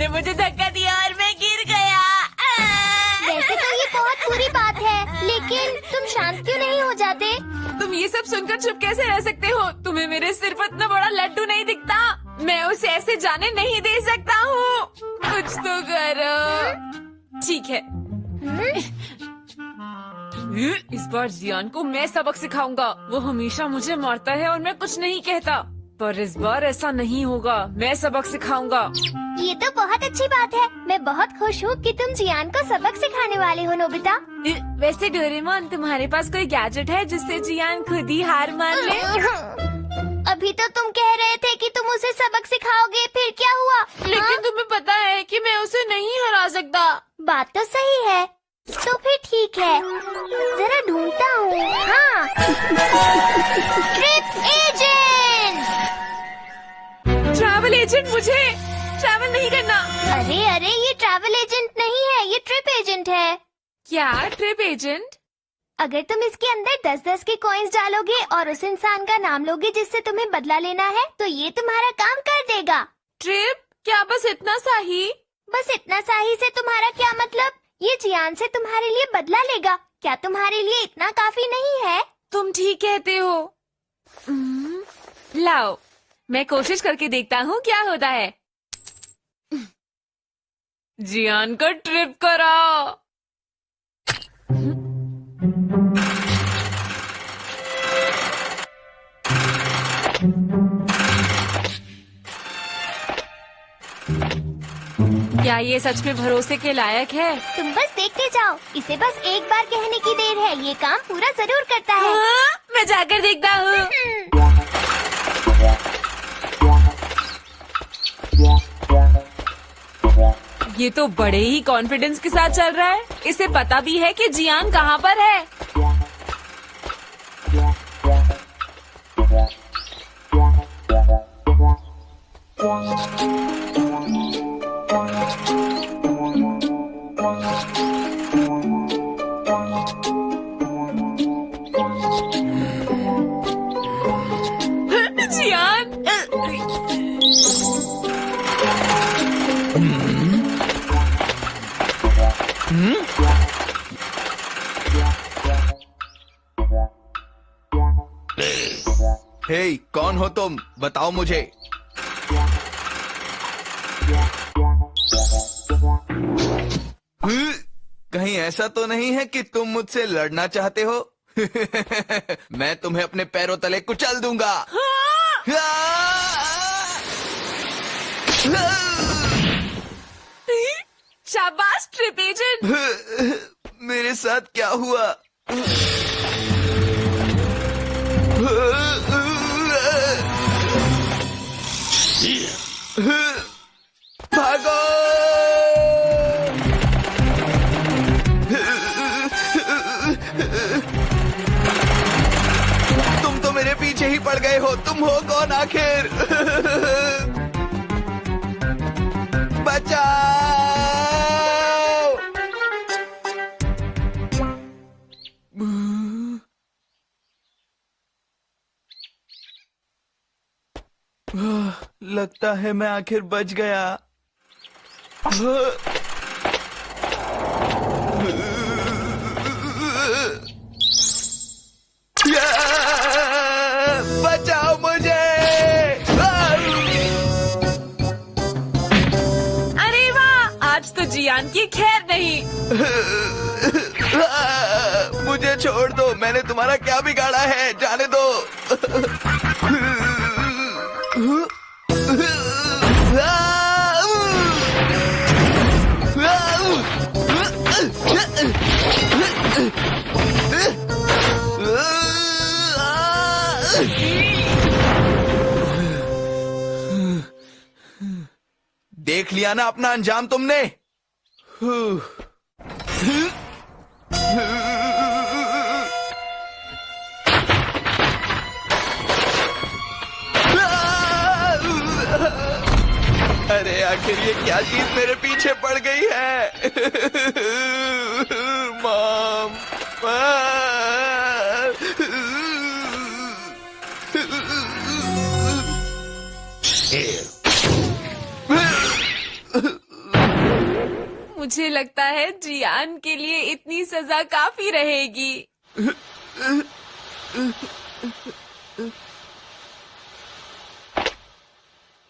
ने मुझे धक्का दिया और मैं गिर गया। वैसे तो ये बहुत बुरी बात है, लेकिन तुम शांत क्यों नहीं हो जाते? तुम ये सब सुनकर चुप कैसे रह सकते हो? तुम्हें मेरे सिर पर इतना बड़ा लड्डू नहीं दिखता? मैं उसे ऐसे जाने नहीं दे सकता हूँ। कुछ तो करो। ठीक है, इस बार जियान को मैं सबक सिखाऊंगा। वो हमेशा मुझे मारता है और मैं कुछ नहीं कहता, पर इस बार ऐसा नहीं होगा। मैं सबक सिखाऊंगा। ये तो बहुत अच्छी बात है। मैं बहुत खुश हूँ कि तुम जियान को सबक सिखाने वाले हो, नोबिता। वैसे डोरेमोन, तुम्हारे पास कोई गैजेट है जिससे जियान खुद ही हार मान ले? अभी तो तुम कह रहे थे कि तुम उसे सबक सिखाओगे, फिर क्या हुआ? लेकिन तुम्हें पता है कि मैं उसे नहीं हरा सकता। बात तो सही है, तो फिर ठीक है, जरा ढूंढता हूँ। हाँ, ट्रिप एजेंट। ट्रैवल एजेंट, मुझे ट्रैवल नहीं करना। अरे अरे, ये ट्रैवल एजेंट नहीं है, ये ट्रिप एजेंट है। क्या ट्रिप एजेंट? अगर तुम इसके अंदर 10-10 के कॉइन्स डालोगे और उस इंसान का नाम लोगे जिससे तुम्हें बदला लेना है, तो ये तुम्हारा काम कर देगा। ट्रिप? क्या बस इतना सा ही? बस इतना सा ही से तुम्हारा क्या मतलब? ये जियान से तुम्हारे लिए बदला लेगा। क्या तुम्हारे लिए इतना काफी नहीं है? तुम ठीक कहते हो। लाओ, मैं कोशिश करके देखता हूँ क्या होता है। जियान को ट्रिप कराओ। क्या ये सच में भरोसे के लायक है? तुम बस देखते जाओ, इसे बस एक बार कहने की देर है। ये काम पूरा जरूर करता है। हाँ, मैं जाकर देखता हूँ। ये तो बड़े ही कॉन्फिडेंस के साथ चल रहा है। इसे पता भी है कि जियान कहाँ पर है। जियान, हे, कौन हो तुम? बताओ मुझे। कहीं ऐसा तो नहीं है कि तुम मुझसे लड़ना चाहते हो? मैं तुम्हें अपने पैरों तले कुचल दूंगा। शाबाश ट्रिप एजेंट। मेरे साथ क्या हुआ? भागो! तुम तो मेरे पीछे ही पड़ गए हो। तुम हो कौन आखिर? बचाओ! लगता है मैं आखिर बच गया। बचाओ मुझे! अरे वाह, आज तो जियान की खैर नहीं। मुझे छोड़ दो, मैंने तुम्हारा क्या बिगाड़ा है? जाने दो। देख लिया ना अपना अंजाम तुमने? अरे आखिर ये क्या चीज मेरे पीछे पड़ गई है? मॉम, मुझे लगता है जियान के लिए इतनी सजा काफी रहेगी।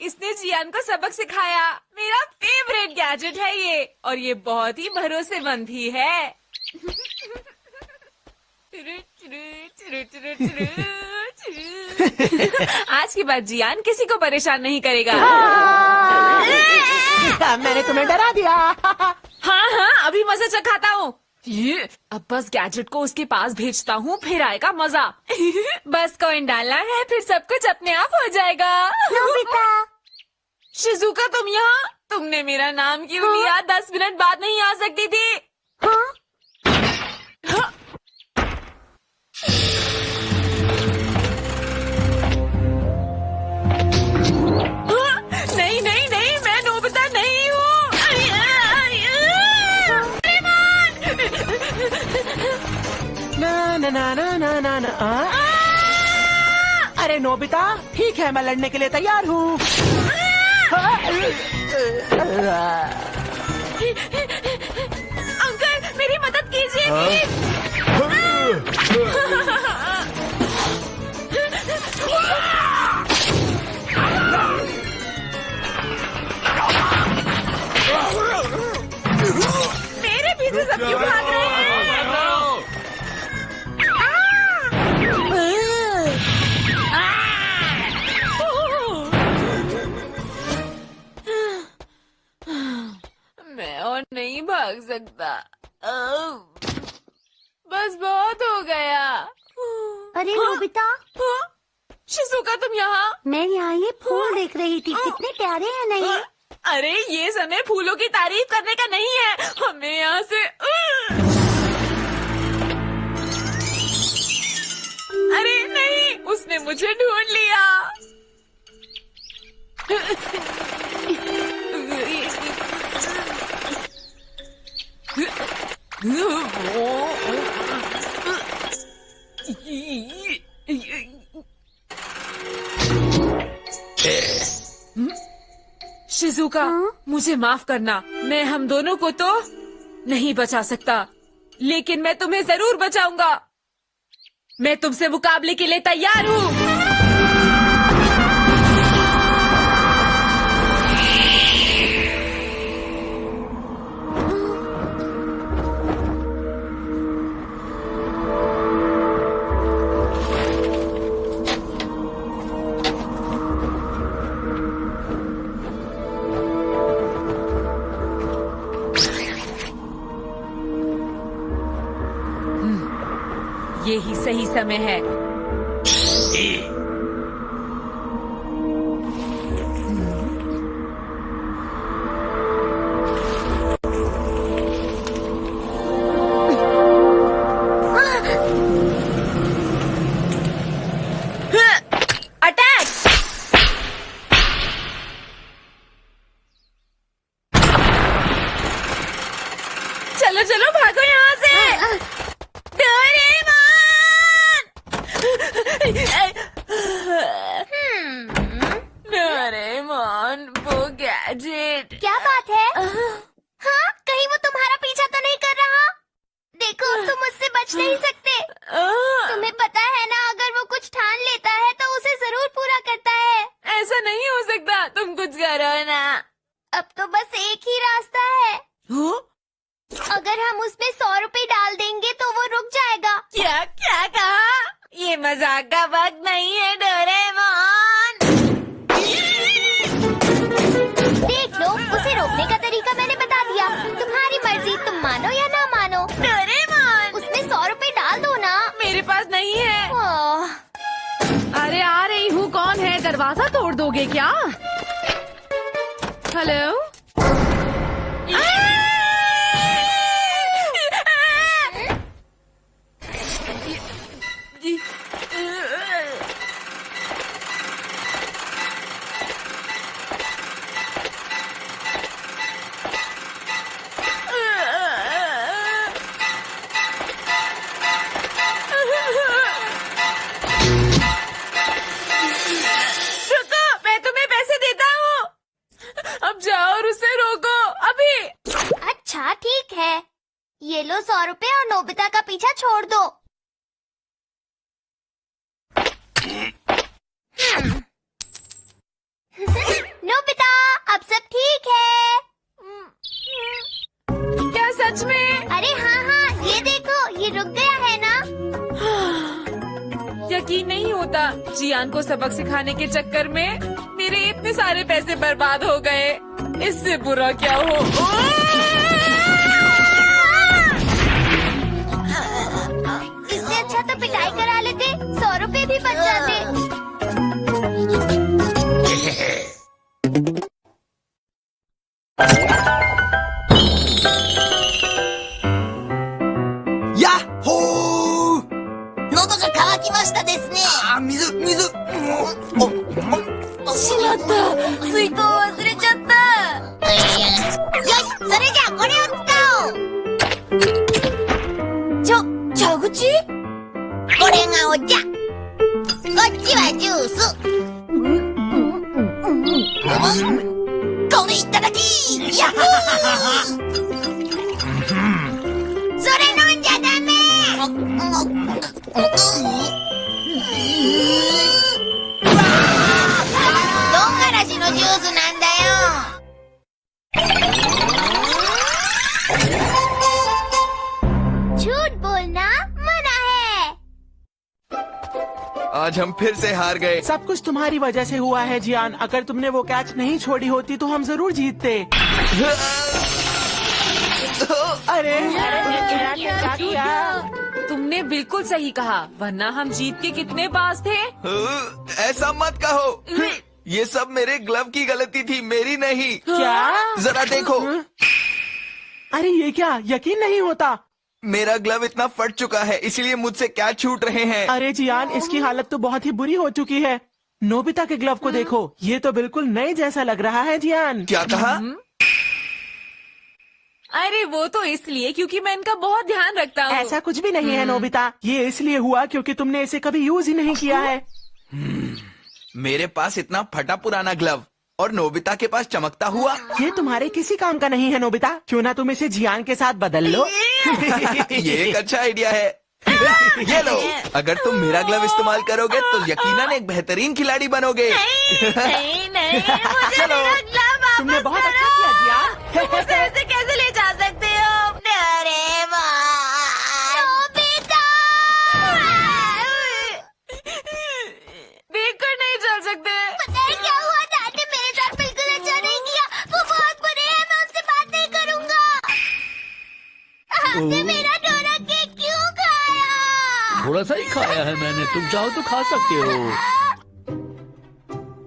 इसने जियान को सबक सिखाया। मेरा फेवरेट गैजेट है ये, और ये बहुत ही भरोसेमंद भी है। आज के बाद जियान किसी को परेशान नहीं करेगा। मैंने तुम्हें डरा दिया। हाँ हाँ, अभी मजा चखाता हूँ। ये अब बस गैजेट को उसके पास भेजता हूँ, फिर आएगा मजा। बस कॉइन डालना है, फिर सब कुछ अपने आप हो जाएगा। नोबिता, शिजुका तुम यहाँ? तुमने मेरा नाम क्यों लिया? 10 मिनट बाद नहीं आ सकती थी? हाँ? हाँ। नहीं नहीं नहीं, मैं नोबिता नहीं हूँ। ना ना ना ना ना ना ना। अरे नोबिता, ठीक है, मैं लड़ने के लिए तैयार हूँ। अंकल, मेरी मदद कीजिए प्लीज। मेरे पीछे सब क्यों भाग रहे हैं? मैं और नहीं भाग सकता। बस बहुत हो गया। अरे नोबिता, हाँ? शिजुका तुम यहाँ? मैं यहाँ ये फूल देख रही थी, कितने प्यारे हैं नहीं? अरे ये समय फूलों की तारीफ करने का नहीं है, हमें यहाँ से अरे नहीं, उसने मुझे ढूंढ लिया। शिजुका, मुझे माफ करना, मैं हम दोनों को तो नहीं बचा सकता, लेकिन मैं तुम्हें जरूर बचाऊंगा। मैं तुमसे मुकाबले के लिए तैयार हूँ। यही सही समय है। अटैक! चलो चलो भागो यहाँ से। डोरेमोन, वो गैजेट। क्या बात है? हाँ, कहीं वो तुम्हारा पीछा तो नहीं कर रहा? देखो, तुम उससे बच नहीं सकते। तुम्हें पता है ना, अगर वो कुछ ठान लेता है तो उसे जरूर पूरा करता है। ऐसा नहीं हो सकता, तुम कुछ करो ना। अब तो बस एक ही रास्ता है। अगर हम उसमें 100 रुपए डाल देंगे तो वो रुक जाएगा। क्या क्या कहा? ये मजाक का वक्त नहीं है डोरेमोन। देख लो, उसे रोकने का तरीका मैंने बता दिया। तुम्हारी मर्जी, तुम मानो या ना मानो। डोरेमोन, उसमें 100 रुपए डाल दो ना। मेरे पास नहीं है। ओह, अरे आ रही हूँ, कौन है? दरवाजा तोड़ दोगे क्या? हेलो? रुको, मैं तुम्हें पैसे देता हूँ। अब जाओ और ये लो 100 रुपए और नोबिता का पीछा छोड़ दो। नोबिता, अब सब ठीक है? क्या सच में? अरे हाँ, ये देखो, ये रुक गया है ना? यकीन नहीं होता, जियान को सबक सिखाने के चक्कर में मेरे इतने सारे पैसे बर्बाद हो गए। इससे बुरा क्या हो। इससे अच्छा तो पिटाई करा लेते, 100 रुपए भी बच जाते। याहो! 喉が渇きましたですね。あ、水。しまった。水筒忘れちゃった。よし、それじゃあこれを使おう。蛇口？これがお茶。こっちはジュース。これいただき！ヤッホー！それ飲んじゃダメ！唐辛子のジュースなんだよ。झूठ बोलना मना है। आज हम फिर से हार गए। सब कुछ तुम्हारी वजह से हुआ है जियान। अगर तुमने वो कैच नहीं छोड़ी होती तो हम जरूर जीतते। अरे क्या किया? तुमने बिल्कुल सही कहा, वरना हम जीत के कितने पास थे। ऐसा मत कहो। ये सब मेरे ग्लव की गलती थी, मेरी नहीं। क्या? जरा देखो। अरे ये क्या? यकीन नहीं होता। मेरा ग्लव इतना फट चुका है, इसलिए मुझसे क्या छूट रहे हैं। अरे जियान, इसकी हालत तो बहुत ही बुरी हो चुकी है। नोबिता के ग्लव को देखो, ये तो बिल्कुल नए जैसा लग रहा है जियान। क्या कहा? अरे वो तो इसलिए क्योंकि मैं इनका बहुत ध्यान रखता हूँ। ऐसा कुछ भी नहीं है नोबिता, ये इसलिए हुआ क्योंकि तुमने इसे कभी यूज ही नहीं किया है। मेरे पास इतना फटा पुराना ग्लव और नोबिता के पास चमकता हुआ। ये तुम्हारे किसी काम का नहीं है नोबिता। क्यों ना तुम इसे जियान के साथ बदल लो। ये एक अच्छा आइडिया है। ये लो, अगर तुम मेरा ग्लव इस्तेमाल करोगे तो यकीनन एक बेहतरीन खिलाड़ी बनोगे। नहीं, चलो, तुमने बहुत अच्छा किया जियान। मुझे ऐसे कैसे ले जा सकते हो? अरे देख कर नहीं चल सकते। पता है क्या हुआ? डैड ने मेरे साथ बिल्कुल अच्छा नहीं किया। वो बहुत बुरे हैं, मैं उनसे बात नहीं करूँगा। आपने मेरा डोरा केक क्यों खाया? थोड़ा सा ही खाया है मैंने, तुम चाहो तो खा सकते हो।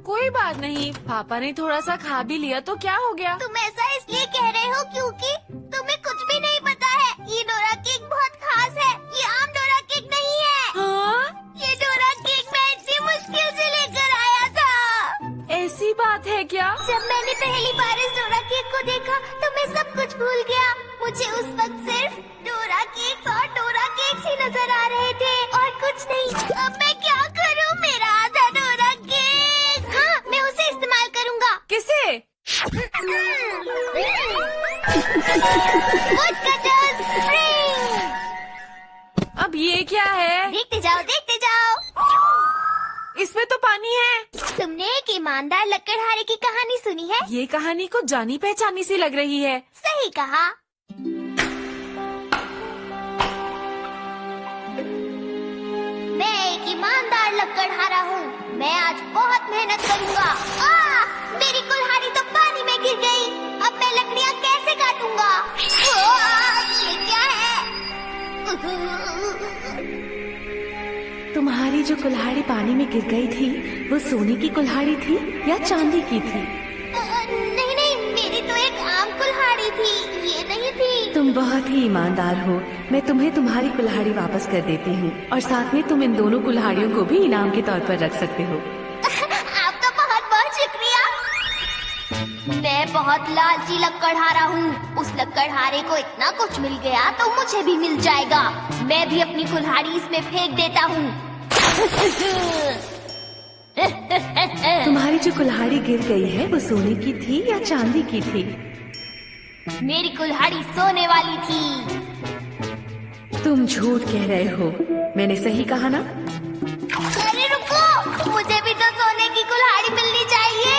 कोई बात नहीं, पापा ने थोड़ा सा खा भी लिया तो क्या हो गया। तुम ऐसा इसलिए कह रहे हो क्योंकि तुम्हें कुछ भी नहीं पता है। ये डोरा केक बहुत खास है, ये आम डोरा केक नहीं है। हाँ? ये डोरा केक मैं इतनी मुश्किल से लेकर आया था। ऐसी बात है क्या? जब मैंने पहली बार इस डोरा केक को देखा तो मैं सब कुछ भूल गया। मुझे उस वक्त सिर्फ डोरा केक और डोरा केक ही नजर आ रहे थे और कुछ नहीं। अब मैं क्या करूं? मेरा आधा डोरा केक। हाँ, मैं उसे इस्तेमाल करूंगा। किसे? Woodcutter's Spring। अब ये क्या है? देखते जाओ, देखते जाओ। इसमें तो पानी है। तुमने एक ईमानदार लकड़हारे की कहानी सुनी है? ये कहानी को जानी पहचानी सी लग रही है। सही कहा। मैं एक ईमानदार लकड़हारा हूँ। मैं आज बहुत मेहनत करूँगा। मेरी कुल्हाड़ी तो पानी में गिर गई। अब मैं लकड़ियाँ कैसे काटूंगा? ये क्या है? तुम्हारी जो कुल्हाड़ी पानी में गिर गई थी, वो सोने की कुल्हाड़ी थी या चांदी की थी? नहीं, मेरी तो एक आम कुल्हाड़ी थी, ये नहीं थी। तुम बहुत ही ईमानदार हो। मैं तुम्हें तुम्हारी कुल्हाड़ी वापस कर देती हूँ और साथ में तुम इन दोनों कुल्हाड़ियों को भी इनाम के तौर पर रख सकते हो। आपका बहुत बहुत शुक्रिया। मैं बहुत लालची लकड़हारा हूँ। उस लकड़हारे को इतना कुछ मिल गया तो मुझे भी मिल जाएगा। मैं भी अपनी कुल्हाड़ी इसमें फेंक देता हूँ। तुम्हारी जो कुल्हाड़ी गिर गई है वो सोने की थी या चांदी की थी? मेरी कुल्हाड़ी सोने वाली थी। तुम झूठ कह रहे हो, मैंने सही कहा ना? अरे रुको, मुझे भी तो सोने की कुल्हाड़ी मिलनी चाहिए।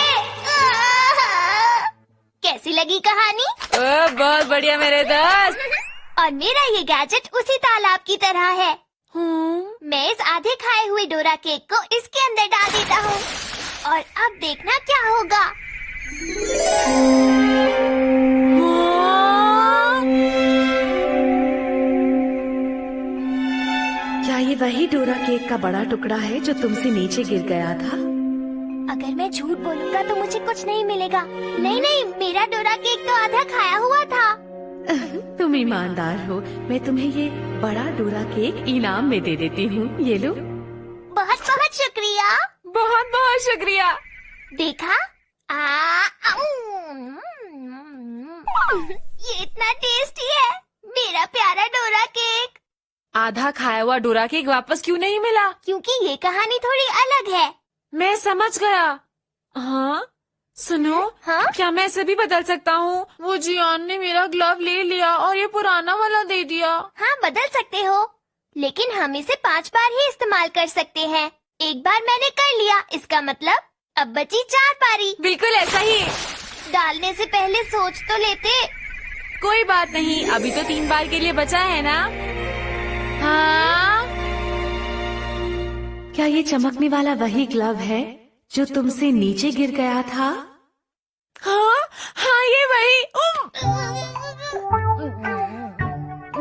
कैसी लगी कहानी? बहुत बढ़िया मेरे दोस्त। और मेरा ये गैजेट उसी तालाब की तरह है। मैं इस आधे खाए हुए डोरा केक को इसके अंदर डाल देता हूँ और अब देखना क्या होगा। क्या ये वही डोरा केक का बड़ा टुकड़ा है जो तुमसे नीचे गिर गया था? अगर मैं झूठ बोलूंगा तो मुझे कुछ नहीं मिलेगा। नहीं नहीं, मेरा डोरा केक तो आधा खाया हुआ था। तुम ईमानदार हो, मैं तुम्हें ये बड़ा डोरा केक इनाम में दे देती हूँ, ये लो। बहुत बहुत शुक्रिया। बहुत बहुत शुक्रिया। देखा? ये इतना टेस्टी है, मेरा प्यारा डोरा केक। आधा खाया हुआ डोरा केक वापस क्यों नहीं मिला? क्योंकि ये कहानी थोड़ी अलग है। मैं समझ गया। हाँ सुनो, हाँ? क्या मैं इसे भी बदल सकता हूँ? वो जियान ने मेरा ग्लव ले लिया और ये पुराना वाला दे दिया। हाँ बदल सकते हो, लेकिन हम इसे 5 बार ही इस्तेमाल कर सकते हैं। एक बार मैंने कर लिया, इसका मतलब अब बची 4 बारी। बिल्कुल ऐसा ही। डालने से पहले सोच तो लेते। कोई बात नहीं, अभी तो 3 बार के लिए बचा है ना। हाँ क्या ये चमकने वाला वही ग्लव है जो तुमसे नीचे गिर गया था? हाँ हाँ ये वही।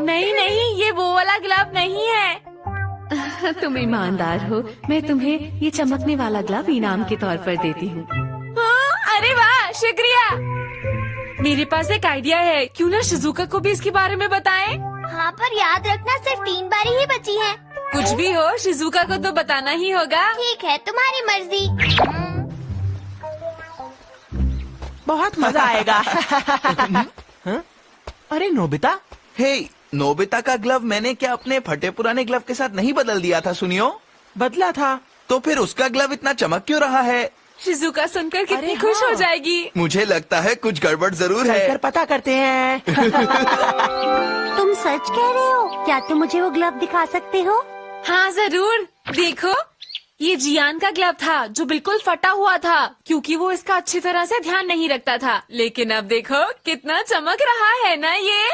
नहीं नहीं, ये वो वाला ग्लव नहीं है। तुम ईमानदार हो, मैं तुम्हें ये चमकने वाला ग्लव इनाम के तौर पर देती हूँ। हाँ, अरे वाह शुक्रिया। मेरे पास एक आइडिया है, क्यों ना शिजुका को भी इसके बारे में बताएं? हाँ पर याद रखना सिर्फ 3 बारी ही बची है। कुछ भी हो, शिजुका को तो बताना ही होगा। ठीक है, तुम्हारी मर्जी। बहुत मजा आएगा। हाँ? अरे नोबिता, हे, नोबिता का ग्लव मैंने क्या अपने फटे पुराने ग्लव के साथ नहीं बदल दिया था? सुनियो, बदला था। तो फिर उसका ग्लव इतना चमक क्यों रहा है? शिजुका सुनकर कितनी अरे खुश हाँ। हो जाएगी। मुझे लगता है कुछ गड़बड़ जरूर चलकर है। पता करते हैं। तुम सच कह रहे हो? क्या तुम मुझे वो ग्लव दिखा सकते हो? हाँ जरूर, देखो ये जियान का ग्लव था जो बिल्कुल फटा हुआ था क्योंकि वो इसका अच्छी तरह से ध्यान नहीं रखता था। लेकिन अब देखो कितना चमक रहा है ना ये।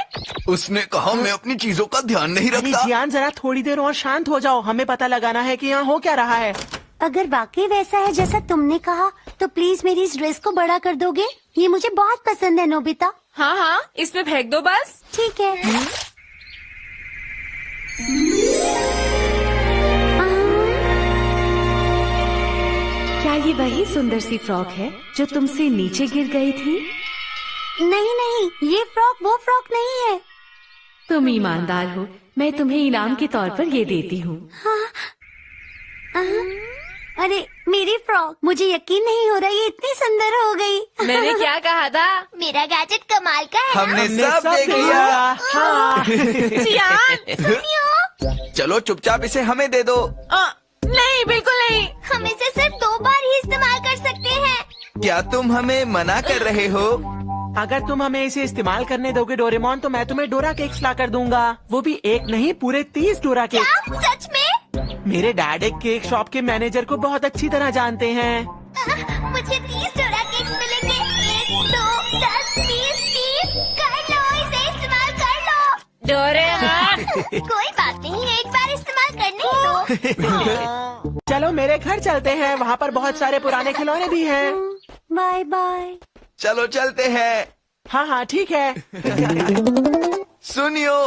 उसने कहा मैं अपनी चीजों का ध्यान नहीं अरे रखता। जियान, जरा थोड़ी देर और शांत हो जाओ, हमें पता लगाना है कि यहाँ हो क्या रहा है। अगर वाकई वैसा है जैसा तुमने कहा तो प्लीज मेरी इस ड्रेस को बड़ा कर दोगे? ये मुझे बहुत पसंद है नोबिता। हाँ हाँ, इसमें फेंक दो बस। ठीक है। क्या ये वही सुंदर सी फ्रॉक है जो तुमसे नीचे गिर गई थी? नहीं नहीं, ये फ्रॉक वो फ्रॉक नहीं है। तुम ईमानदार हो, मैं तुम्हें इनाम के तौर पर ये देती हूँ। अरे मेरी फ्रॉक, मुझे यकीन नहीं हो रहा ये इतनी सुंदर हो गई। मैंने क्या कहा था? मेरा गैजेट कमाल का है ना? हमने हमने सब देख लिया। हाँ। जियान, सुनियो, चलो चुपचाप इसे हमें दे दो। नहीं बिल्कुल नहीं। हम इसे सिर्फ 2 बार ही इस्तेमाल कर सकते हैं। क्या तुम हमें मना कर रहे हो? अगर तुम हमें इसे इस्तेमाल करने दोगे डोरेमोन, तो मैं तुम्हें डोरा केक्स ला कर दूंगा। वो भी एक नहीं, पूरे 30 डोरा केक। क्या? सच में? मेरे डैड एक केक शॉप के मैनेजर को बहुत अच्छी तरह जानते हैं। मुझे 30 डोरा केक्स मिलेंगे। 1, 2, 10, 20 कर लो, इसे इस्तेमाल कर लो। डोरेमोन। कोई बात नहीं, एक बार इस्तेमाल करने दो। चलो मेरे घर चलते हैं, वहाँ पर बहुत सारे पुराने खिलौने भी हैं। Bye bye. चलो चलते हैं। हाँ हाँ ठीक है। सुनियो,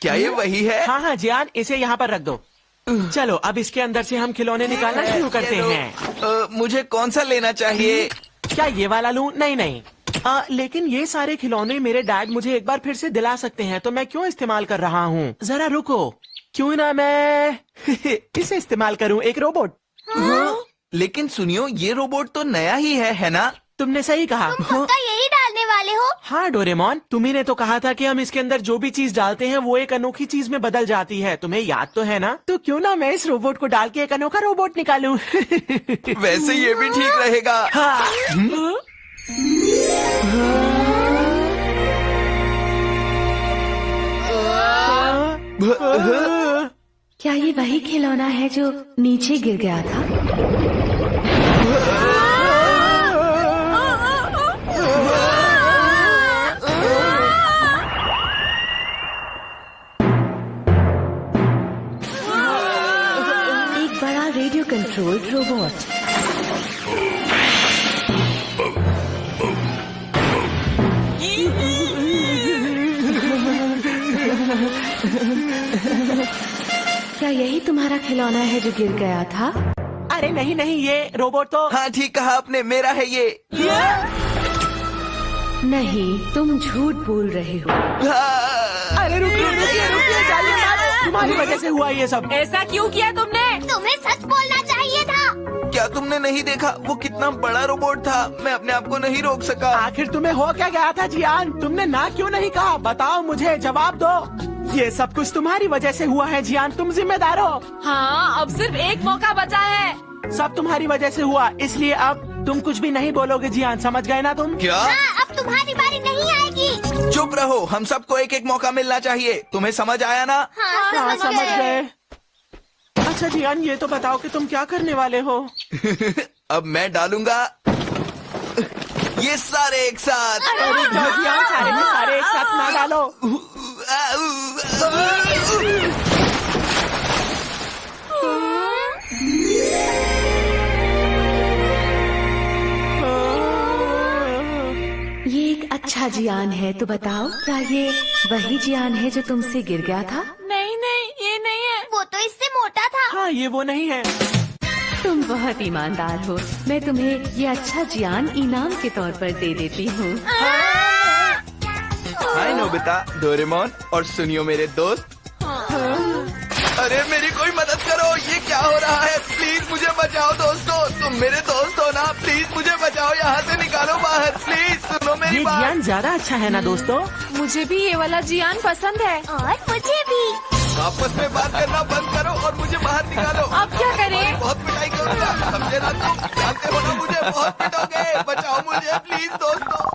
क्या ये वही है? हाँ हाँ जियान, इसे यहाँ पर रख दो। चलो अब इसके अंदर से हम खिलौने निकालना शुरू करते हैं। मुझे कौन सा लेना चाहिए? क्या ये वाला लूं? नहीं नहीं। लेकिन ये सारे खिलौने मेरे डैड मुझे एक बार फिर से दिला सकते हैं, तो मैं क्यों इस्तेमाल कर रहा हूँ? जरा रुको, क्यों ना मैं इसे इस्तेमाल करूँ, एक रोबोट। लेकिन सुनियो, ये रोबोट तो नया ही है ना? तुमने सही कहा। पक्का यही डालने वाले हो? हाँ डोरेमोन, तुम्ही ने तो कहा था कि हम इसके अंदर जो भी चीज डालते हैं वो एक अनोखी चीज में बदल जाती है। तुम्हें याद तो है ना? तो क्यों ना मैं इस रोबोट को डाल के एक अनोखा रोबोट निकालूं। वैसे ये भी ठीक रहेगा। हाँ। क्या ये वही खिलौना है जो नीचे गिर गया था? एक बड़ा रेडियो कंट्रोल्ड रोबोट। क्या यही तुम्हारा खिलौना है जो गिर गया था? अरे नहीं नहीं, ये रोबोट तो हाँ ठीक कहा आपने, मेरा है ये। नहीं, तुम झूठ बोल रहे हो। हाँ। अरे रुकिए, जाइए मत। तुम्हारी वजह से हुआ ये सब। ऐसा क्यों किया तुमने? तुम्हें सच बोलना चाहिए था। क्या तुमने नहीं देखा वो कितना बड़ा रोबोट था? मैं अपने आप को नहीं रोक सका। आखिर तुम्हें हो क्या गया था जियान? तुमने ना क्यों नहीं कहा? बताओ मुझे, जवाब दो। ये सब कुछ तुम्हारी वजह से हुआ है जियान, तुम जिम्मेदार हो। हाँ, अब सिर्फ एक मौका बचा है। सब तुम्हारी वजह से हुआ, इसलिए अब तुम कुछ भी नहीं बोलोगे जियान, समझ गए ना तुम? क्या? हाँ, अब तुम्हारी बारी नहीं आएगी। चुप रहो, हम सबको एक एक मौका मिलना चाहिए। तुम्हें समझ आया ना? हाँ, समझ गए। अच्छा जियान, ये तो बताओ कि तुम क्या करने वाले हो? अब मैं डालूंगा ये सारे एक साथ। अरे जियान, सारे के सारे एक साथ ना डालो। ये एक अच्छा जियान है, तो बताओ क्या ये वही जियान है जो तुमसे गिर गया था? नहीं नहीं, ये नहीं है। वो तो इससे मोटा था। हाँ, ये वो नहीं है। तुम बहुत ईमानदार हो। मैं तुम्हें ये अच्छा जियान इनाम के तौर पर दे देती हूँ। हाय नोबिता, डोरेमोन, और सुनियो मेरे दोस्त। अरे मेरी कोई मदद करो, ये क्या हो रहा है? प्लीज मुझे बचाओ दोस्तों, तुम मेरे दोस्त हो ना? प्लीज मुझे बचाओ, यहाँ से निकालो बाहर। प्लीज सुनो मेरी ये बात। जियान ज्यादा अच्छा है ना दोस्तों? मुझे भी ये वाला जियान पसंद है। और मुझे भी। आपस में बात करना बंद करो और मुझे बाहर निकालो। अब क्या करें? बहुत पिटाई करूंगा, समझे ना तुम? जानते हो ना मुझे बहुत पिटोगे। बचाओ मुझे प्लीज दोस्तों।